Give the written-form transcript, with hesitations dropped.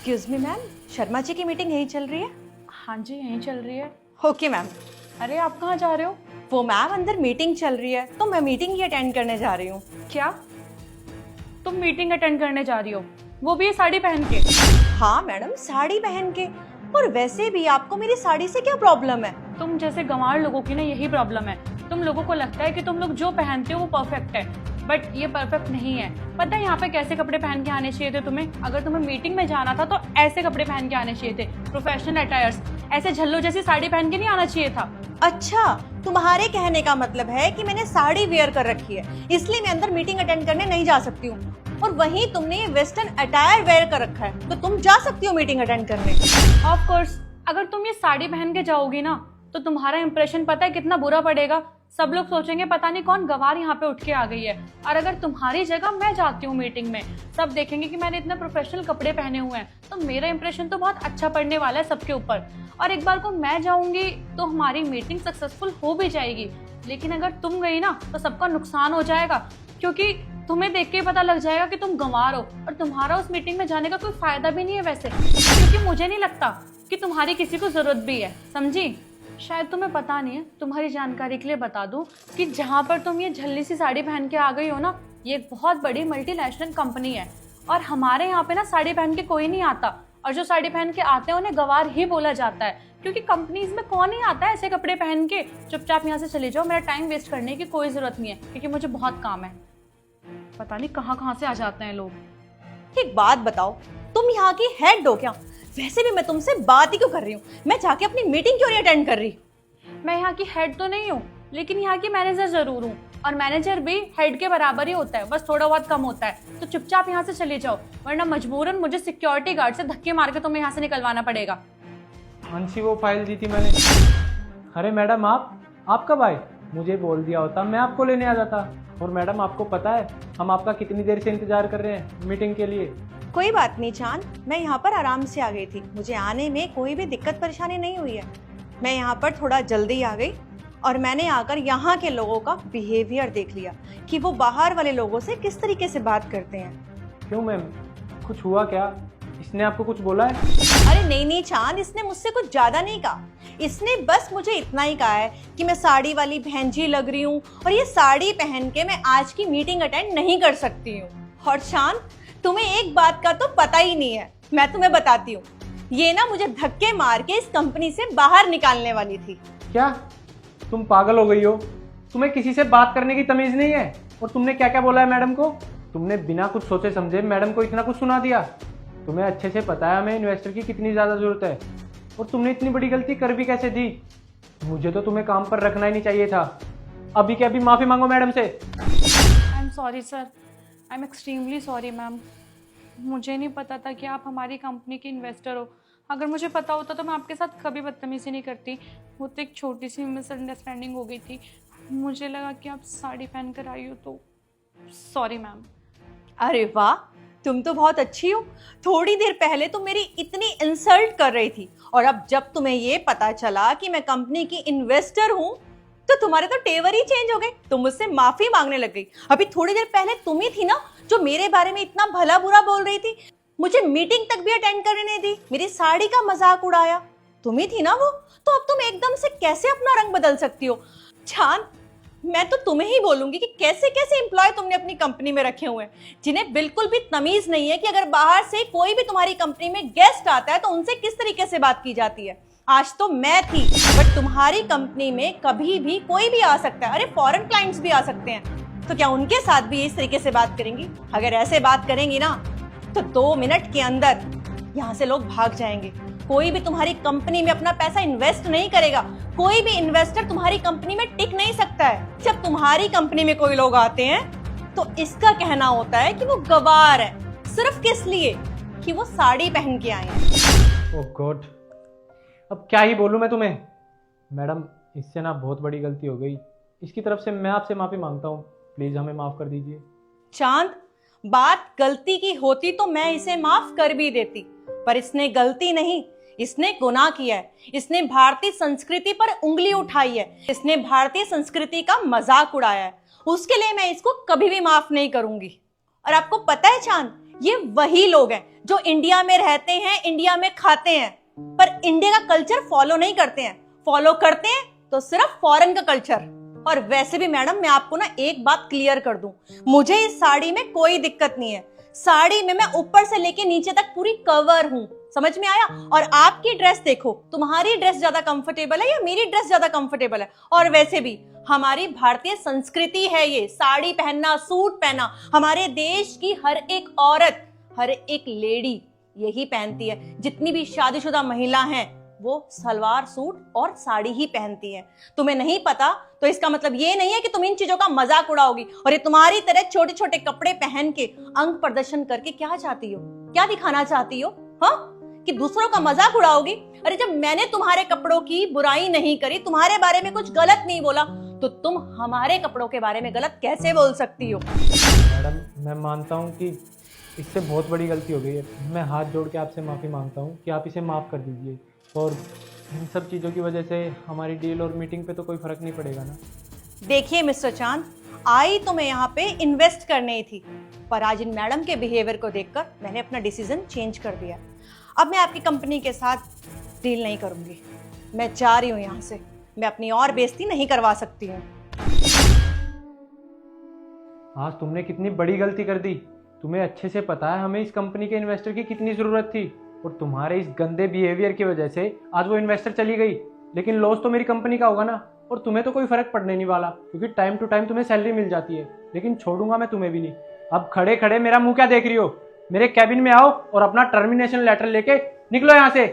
Excuse me ma'am, Sharma ji की meeting यहीं चल रही है? हाँ जी, यहीं चल रही है। Okay ma'am. अरे आप कहाँ जा रहे हो? वो मैम अंदर मीटिंग चल रही है तो मैं मीटिंग ही अटेंड करने जा रही हूँ। क्या तुम मीटिंग अटेंड करने जा रही हो, वो भी ये साड़ी पहन के? हाँ मैडम, साड़ी पहन के। और वैसे भी आपको मेरी साड़ी से क्या प्रॉब्लम है? तुम जैसे गंवार लोगों की ना यही प्रॉब्लम है। तुम लोगों को लगता है कि तुम लोग जो पहनते हो वो परफेक्ट है, बट ये परफेक्ट नहीं है। पता है यहाँ पे कैसे कपड़े पहन के आने चाहिए थे तुम्हें? अगर तुम्हें मीटिंग में जाना था तो ऐसे कपड़े पहन के आने चाहिए थे, प्रोफेशनल अटायर्स। ऐसे झल्लो जैसी साड़ी पहन के नहीं आना चाहिए था। अच्छा, तुम्हारे कहने का मतलब है कि मैंने साड़ी वेयर कर रखी है इसलिए मैं अंदर मीटिंग अटेंड करने नहीं जा सकती हूँ, और वहीं तुमने वेस्टर्न अटायर वेयर कर रखा है तो तुम जा सकती हो मीटिंग अटेंड करने। ऑफ कोर्स, अगर तुम ये साड़ी पहन के जाओगी ना तो तुम्हारा इंप्रेशन पता है कितना बुरा पड़ेगा। सब लोग सोचेंगे पता नहीं कौन गवार यहाँ पे उठ के आ गई है। और अगर तुम्हारी जगह मैं जाती हूँ मीटिंग में, सब देखेंगे कि मैंने इतने प्रोफेशनल कपड़े पहने हुए हैं, तो मेरा इंप्रेशन तो बहुत अच्छा पड़ने वाला है सबके ऊपर। और एक बार को मैं जाऊंगी तो हमारी मीटिंग सक्सेसफुल हो भी जाएगी, लेकिन अगर तुम गई ना तो सबका नुकसान हो जाएगा, क्योंकि तुम्हें देख के पता लग जाएगा कि तुम गंवार हो और तुम्हारा उस मीटिंग में जाने का कोई फायदा भी नहीं है वैसे, क्योंकि मुझे नहीं लगता कि तुम्हारी किसी को जरूरत भी है, समझी? शायद तुम्हें पता नहीं है, तुम्हारी जानकारी के लिए बता दूं कि जहाँ पर तुम ये झल्ली सी साड़ी पहन के आ गई हो ना, ये एक बहुत बड़ी मल्टीनेशनल कंपनी है और हमारे यहाँ पे ना साड़ी पहन के कोई नहीं आता, और जो साड़ी पहन के आते हैं उन्हें गवार ही बोला जाता है, क्योंकि कंपनीज में कौन ही आता है ऐसे कपड़े पहन के। चुपचाप यहाँ से चले जाओ, मेरा टाइम वेस्ट करने की कोई जरूरत नहीं है, क्योंकि मुझे बहुत काम है। पता नहीं कहाँ से आ जाते हैं लोग। एक बात बताओ, तुम यहाँ की हेड हो क्या? वैसे भी मैं तुमसे बात ही क्यों कर रही हूँ, मैं जाके अपनी मीटिंग क्यों नहीं अटेंड कर रही? मैं यहाँ की हेड तो नहीं हूँ, लेकिन यहाँ की मैनेजर जरूर हूँ, और मैनेजर भी हेड के बराबर ही होता है, बस थोड़ा बहुत कम होता है। तो चुपचाप यहाँ से चले जाओ, वरना मजबूरन मुझे सिक्योरिटी गार्ड से धक्के मार के तुम्हें यहाँ से निकलवाना पड़ेगा। हांसी वो फाइल दी थी मैंने। अरे मैडम, आप कब आए? मुझे बोल दिया होता मैं आपको लेने आ जाता। और मैडम, आपको पता है हम आपका कितनी देर से इंतजार कर रहे हैं मीटिंग के लिए? कोई बात नहीं चांद, मैं यहाँ पर आराम से आ गई थी, मुझे आने में कोई भी दिक्कत परेशानी नहीं हुई है। मैं यहाँ पर थोड़ा जल्दी आ गई और मैंने आकर यहाँ के लोगों का बिहेवियर देख लिया कि वो बाहर वाले लोगों से किस तरीके से बात करते हैं। क्यों मैम, कुछ हुआ क्या? इसने आपको कुछ बोला है? अरे नहीं चांद, इसने मुझसे कुछ ज्यादा नहीं कहा। इसने बस मुझे इतना ही कहा है कि मैं साड़ी वाली बहन जी लग रही हूँ और ये साड़ी पहन के मैं आज की मीटिंग अटेंड नहीं कर सकती हूँ। और चांद, तुम्हें एक बात का तो पता ही नहीं है, मैं तुम्हें बताती हूँ। ये ना मुझे धक्के मार के इस कंपनी से बाहर निकालने वाली थी। क्या तुम पागल हो गई हो? तुम्हें किसी से बात करने की तमीज नहीं है? और तुमने क्या क्या बोला है मैडम को? तुमने बिना कुछ सोचे समझे मैडम को इतना कुछ सुना दिया। तुम्हें अच्छे से पता है हमें इन्वेस्टर की कितनी ज़्यादा ज़रूरत है, और तुमने इतनी बड़ी गलती कर भी कैसे दी? मुझे तो तुम्हें काम पर रखना ही नहीं चाहिए था। अभी के अभी माफ़ी मांगो मैडम से। I am sorry sir, I am extremely sorry ma'am. मुझे नहीं पता था कि आप हमारी कंपनी के इन्वेस्टर हो। अगर मुझे पता होता तो मैं आपके साथ कभी बदतमीजी नहीं करती। वो तो एक छोटी सी मिसअंडरस्टैंडिंग हो गई थी, मुझे लगा कि आप साड़ी पहन कर आई हो, तो सॉरी मैम। अरे वाह, तुम तो बहुत अच्छी हो। थोड़ी देर पहले तुम मेरी इतनी इंसल्ट कर रही थी, और अब जब तुम्हें ये पता चला कि मैं कंपनी की इन्वेस्टर हूँ तो तुम्हारे तो तेवर ही चेंज हो गए, तुम मुझसे माफी मांगने लग गई। अभी थोड़ी देर पहले तुम ही थी ना जो मेरे बारे में इतना भला बुरा बोल रही थी, मुझे मीटिंग तक भी अटेंड करने नहीं दी, मेरी साड़ी का मजाक उड़ाया। तुम ही थी ना वो, तो अब तुम एकदम से कैसे अपना रंग बदल सकती हो? चांद, मैं तो तुम्हें ही बोलूंगी कि कैसे कैसे एम्प्लॉय तुमने अपनी कंपनी में रखे हुए हैं, जिन्हें बिल्कुल भी तमीज नहीं है कि अगर बाहर से कोई भी तुम्हारी कंपनी में गेस्ट आता है तो उनसे किस तरीके से बात की जाती है। आज तो मैं थी, बट तुम्हारी कंपनी में कभी भी कोई भी आ सकता है। अरे फॉरेन क्लाइंट्स भी आ सकते हैं, तो क्या उनके साथ भी इस तरीके से बात करेंगी? अगर ऐसे बात करेंगी ना तो 2 मिनट के अंदर यहाँ से लोग भाग जाएंगे। कोई भी तुम्हारी कंपनी में अपना पैसा इन्वेस्ट नहीं करेगा, कोई भी इन्वेस्टर तुम्हारी कंपनी में टिक नहीं सकता है। जब तुम्हारी कंपनी में कोई लोग आते हैं तो इसका कहना होता है कि वो गवार है, सिर्फ किस लिए कि वो साड़ी पहन के आए हैं। ओह गॉड, अब क्या ही बोलूं मैं तुम्हें। मैडम, इससे ना बहुत बड़ी गलती हो गई, इसकी तरफ से मैं आपसे माफ़ी मांगता हूँ, प्लीज़ हमें माफ़ कर दीजिए। चांद, बात गलती की होती तो मैं इसे माफ कर भी देती, पर इसने गलती नहीं, इसने गुनाह किया है। इसने भारतीय संस्कृति पर उंगली उठाई है, इसने भारतीय संस्कृति का मजाक उड़ाया है। उसके लिए मैं इसको कभी भी माफ नहीं करूंगी। और आपको पता है चांद, ये वही लोग हैं जो इंडिया में रहते हैं, इंडिया में खाते हैं, पर इंडिया का कल्चर फॉलो नहीं करते हैं। फॉलो करते हैं तो सिर्फ फॉरेन का कल्चर। और वैसे भी मैडम, मैं आपको ना एक बात क्लियर कर दूं, मुझे इस साड़ी में कोई दिक्कत नहीं है। साड़ी में मैं ऊपर से लेके नीचे तक पूरी कवर हूं, समझ में आया? और आपकी ड्रेस देखो, तुम्हारी ड्रेस ज्यादा कंफर्टेबल है या मेरी ड्रेस ज्यादा कंफर्टेबल है? और वैसे भी हमारी भारतीय संस्कृति है ये, साड़ी पहनना, सूट पहनना। हमारे देश की हर एक औरत, हर एक लेडी यही पहनती है। जितनी भी शादीशुदा महिला हैं वो सलवार सूट और साड़ी ही पहनती है। तुम्हें नहीं पता तो इसका मतलब ये नहीं है कि तुम इन चीजों का मजाक उड़ाओगी और ये तुम्हारी तरह छोटे छोटे कपड़े पहन के अंग प्रदर्शन करके क्या चाहती हो, क्या दिखाना चाहती हो? हाँ, कि दूसरों का मजाक उड़ाओगी? अरे जब मैंने तुम्हारे कपड़ों की बुराई नहीं करी, तुम्हारे बारे में कुछ गलत नहीं बोला, तो तुम हमारे कपड़ों के बारे में गलत कैसे बोल सकती हो? मैडम, मैं मानता हूँ कि इससे बहुत बड़ी गलती हो गई है। मैं हाथ जोड़ के आपसे माफ़ी मांगता हूँ कि आप इसे माफ़ कर दीजिए। और इन सब चीज़ों की वजह से हमारी डील और मीटिंग पे तो कोई फ़र्क नहीं पड़ेगा ना। देखिए मिस्टर चांद, आई तो मैं यहाँ पे इन्वेस्ट करने ही थी, पर आज इन मैडम के बिहेवियर को देखकर मैंने अपना डिसीजन चेंज कर दिया। अब मैं आपकी कंपनी के साथ डील नहीं करूँगी। मैं जा रही हूँ यहाँ से। मैं अपनी और बेइज्जती नहीं करवा सकती हूँ। आज तुमने कितनी बड़ी गलती कर दी। तुम्हें अच्छे से पता है हमें इस कंपनी के इन्वेस्टर की कितनी ज़रूरत थी, और तुम्हारे इस गंदे बिहेवियर की वजह से आज वो इन्वेस्टर चली गई। लेकिन लॉस तो मेरी कंपनी का होगा ना, और तुम्हें तो कोई फ़र्क पड़ने नहीं वाला, क्योंकि टाइम टू टाइम तुम्हें सैलरी मिल जाती है। लेकिन छोड़ूंगा मैं तुम्हें भी नहीं। अब खड़े खड़े मेरा मुंह क्या देख रही हो? मेरे कैबिन में आओ और अपना टर्मिनेशन लेटर लेके निकलो यहाँ से।